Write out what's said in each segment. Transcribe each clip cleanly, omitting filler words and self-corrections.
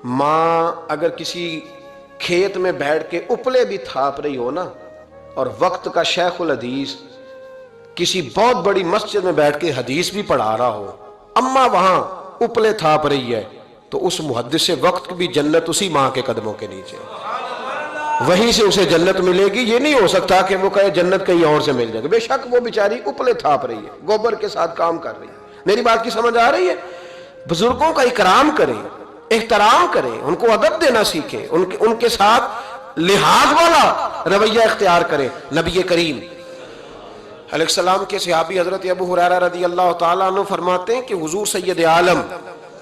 ماں اگر کسی کھیت میں بیٹھ کے اپلے بھی تھاپ رہی ہو نا، اور وقت کا شیخ الحدیث کسی بہت بڑی مسجد میں بیٹھ کے حدیث بھی پڑھا رہا ہو، اماں وہاں اپلے تھاپ رہی ہے، تو اس محدث وقت بھی جنت اسی ماں کے قدموں کے نیچے، وہیں سے اسے جنت ملے گی۔ یہ نہیں ہو سکتا کہ وہ کہے جنت کہیں اور سے مل جائے گا۔ بے شک وہ بیچاری اپلے تھاپ رہی ہے، گوبر کے ساتھ کام کر رہی ہے۔ میری بات کی سمجھ آ رہی ہے؟ بزرگوں کا اکرام کریں، احترام کریں، ان کو ادب دینا سیکھیں، ان کے ساتھ لحاظ والا رویہ اختیار کریں۔ نبی کریم علیہ السلام کے صحابی حضرت ابو ہریرہ رضی اللہ تعالیٰ عنہ فرماتے ہیں کہ حضور سید عالم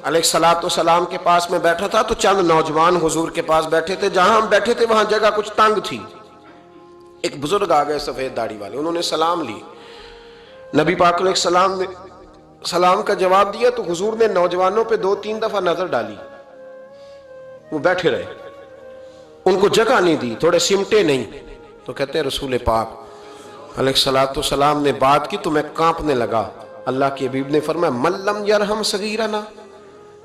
علیہ السلام کے پاس میں بیٹھا تھا تو چند نوجوان حضور کے پاس بیٹھے تھے۔ جہاں ہم بیٹھے تھے وہاں جگہ کچھ تنگ تھی۔ ایک بزرگ آ گئے سفید داڑھی والے، انہوں نے سلام لی، نبی پاک علیہ السلام نے سلام کا جواب دیا تو حضور نے نوجوانوں پہ 2-3 دفعہ نظر ڈالی، وہ بیٹھے رہے، ان کو جگہ نہیں دی، تھوڑے سمٹے نہیں۔ تو کہتے ہیں رسول پاک علیہ السلام نے بات کی تو میں کانپنے لگا۔ اللہ کے حبیب نے فرمایا من لم یرحم صغیرنا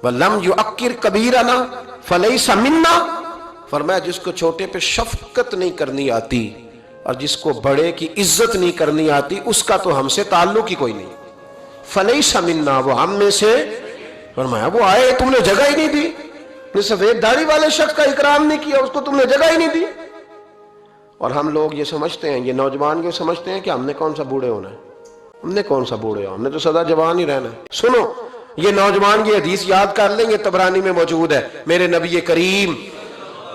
ولم یعکر کبیرنا فلیس منا، فرمایا جس کو چھوٹے پہ شفقت نہیں کرنی آتی اور جس کو بڑے کی عزت نہیں کرنی آتی اس کا تو ہم سے تعلق ہی کوئی نہیں، فلیس منا، وہ ہم میں سے۔ فرمایا وہ آئے تم نے جگہ ہی نہیں دی، سفید داڑھی والے شخص کا اکرام نہیں کیا، اس کو تم نے جگہ ہی نہیں دی۔ اور ہم لوگ یہ سمجھتے ہیں، یہ نوجوان یہ سمجھتے ہیں کہ ہم نے کون سا بوڑھے ہونا ہے، ہم نے کون سا بوڑھے ہونا، ہم نے تو سدا جوان ہی رہنا ہے۔ سنو یہ نوجوان یہ حدیث یاد کر لیں، یہ طبرانی میں موجود ہے۔ میرے نبی کریم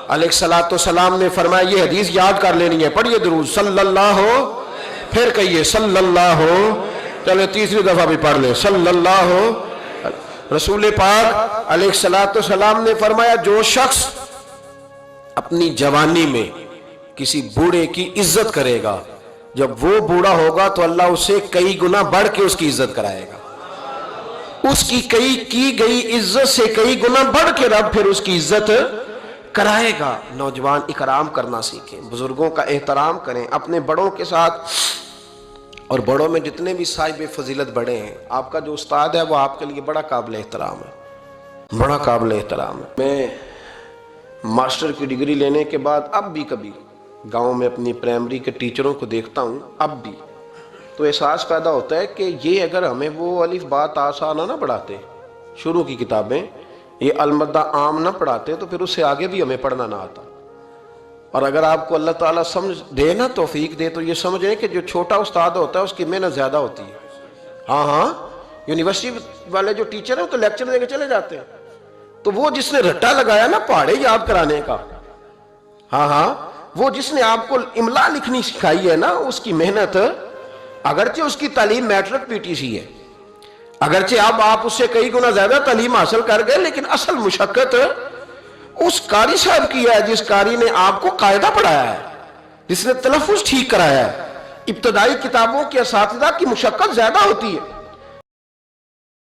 علیہ السلام نے فرمایا یہ حدیث یاد کر لینی ہے۔ پڑھیے درود صلی اللہ ہو، پھر کہیے صلی اللہ ہو، چلے تیسری دفعہ بھی پڑھ لیں صلی اللہ ہو۔ رسول پاک علیہ السلام نے فرمایا جو شخص اپنی جوانی میں کسی بوڑھے کی عزت کرے گا، جب وہ بوڑھا ہوگا تو اللہ اسے کئی گنا بڑھ کے اس کی عزت کرائے گا، اس کی کی گئی عزت سے کئی گنا بڑھ کے رب پھر اس کی عزت کرائے گا۔ نوجوان اکرام کرنا سیکھیں، بزرگوں کا احترام کریں، اپنے بڑوں کے ساتھ، اور بڑوں میں جتنے بھی صاحب فضیلت بڑے ہیں، آپ کا جو استاد ہے وہ آپ کے لیے بڑا قابل احترام ہے، بڑا قابل احترام ہے۔ میں ماسٹر کی ڈگری لینے کے بعد اب بھی کبھی گاؤں میں اپنی پرائمری کے ٹیچروں کو دیکھتا ہوں، اب بھی تو احساس پیدا ہوتا ہے کہ یہ اگر ہمیں وہ الف با تا سا نہ پڑھاتے، شروع کی کتابیں یہ المدہ عام نہ پڑھاتے تو پھر اس سے آگے بھی ہمیں پڑھنا نہ آتا۔ اور اگر آپ کو اللہ تعالیٰ سمجھ دے نا، توفیق دے، تو یہ سمجھیں کہ جو چھوٹا استاد ہوتا ہے اس کی محنت زیادہ ہوتی ہے۔ ہاں یونیورسٹی والے جو ٹیچر ہیں وہ تو لیکچر دے کے چلے جاتے ہیں، تو وہ جس نے رٹا لگایا نا پہاڑے یاد کرانے کا، وہ جس نے آپ کو املا لکھنی سکھائی ہے نا، اس کی محنت، اگرچہ اس کی تعلیم میٹرک پی ٹی سی ہے، اگرچہ اب آپ اس سے کئی گنا زیادہ تعلیم حاصل کر گئے، لیکن اصل مشقت اس قاری صاحب کی ہے جس قاری نے آپ کو قاعدہ پڑھایا ہے، جس نے تلفظ ٹھیک کرایا ہے۔ ابتدائی کتابوں کے اساتذہ کی مشقت زیادہ ہوتی ہے۔